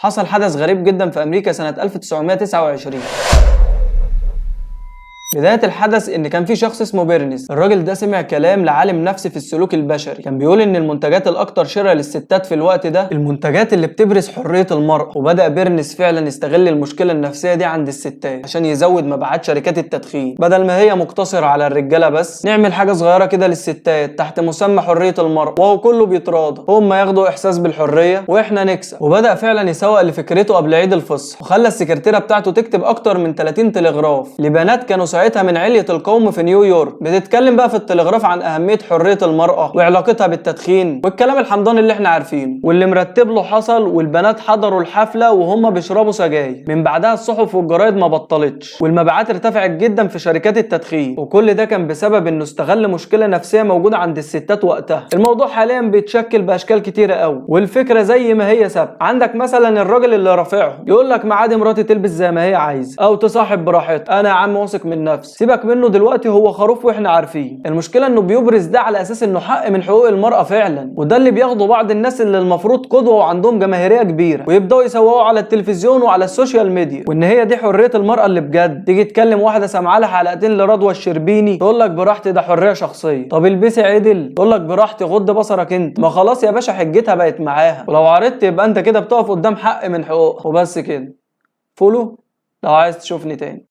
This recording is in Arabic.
حصل حدث غريب جدا في أمريكا سنة 1929. بداية الحدث إن كان في شخص اسمه بيرنس. الراجل ده سمع كلام لعالم نفسي في السلوك البشري، كان بيقول إن المنتجات الأكثر شراء للستات في الوقت ده المنتجات اللي بتبرز حرية المرأة. وبدأ بيرنس فعلا يستغل المشكلة النفسية دي عند الستات عشان يزود مبيعات شركات التدخين. بدل ما هي مقتصرة على الرجالة بس، نعمل حاجة صغيرة كده للستات تحت مسمى حرية المرأة، وهو كله بيتراضى، هم ياخدوا إحساس بالحرية وإحنا نكسب. وبدأ فعلا يسوق لفكرته قبل عيد الفصح، وخلى السكرتيرة بتاعته تكتب أكتر من 30 تلغراف لبنات كانوا ساعتها من علية القوم في نيويورك، بتتكلم بقى في التلغراف عن أهمية حرية المرأة وعلاقتها بالتدخين والكلام الحمضاني اللي احنا عارفينه. واللي مرتب له حصل، والبنات حضروا الحفلة وهم بيشربوا سجاير. من بعدها الصحف والجرايد ما بطلتش، والمبيعات ارتفعت جدا في شركات التدخين، وكل ده كان بسبب انه استغل مشكلة نفسية موجودة عند الستات وقتها. الموضوع حاليا بيتشكل بأشكال كتيرة قوي، والفكرة زي ما هي ثابتة. عندك مثلا الراجل اللي رافعهم يقول لك معادي مراتي تلبس زي ما هي عايزة او تصاحب براحتها، انا يا عم واثق من نفسي، سيبك منه دلوقتي هو خروف واحنا عارفين. المشكله انه بيبرز ده على اساس انه حق من حقوق المراه فعلا، وده اللي بياخده بعض الناس اللي المفروض قدوه وعندهم جماهيريه كبيره، ويبداوا يسوقوا على التلفزيون وعلى السوشيال ميديا وان هي دي حريه المراه اللي بجد. تيجي تكلم واحده سامعه لها حلقتين لرضوى الشربيني تقول لك براحتي ده حريه شخصيه. طب البسي عدل تقول لك براحتي غض بصرك انت. ما خلاص يا باشا حجتها بقت معاها، ولو عرضت يبقى انت كده بتقف قدام حق من حقوقها وبس كده. فولو لو عايز تشوفني تاني.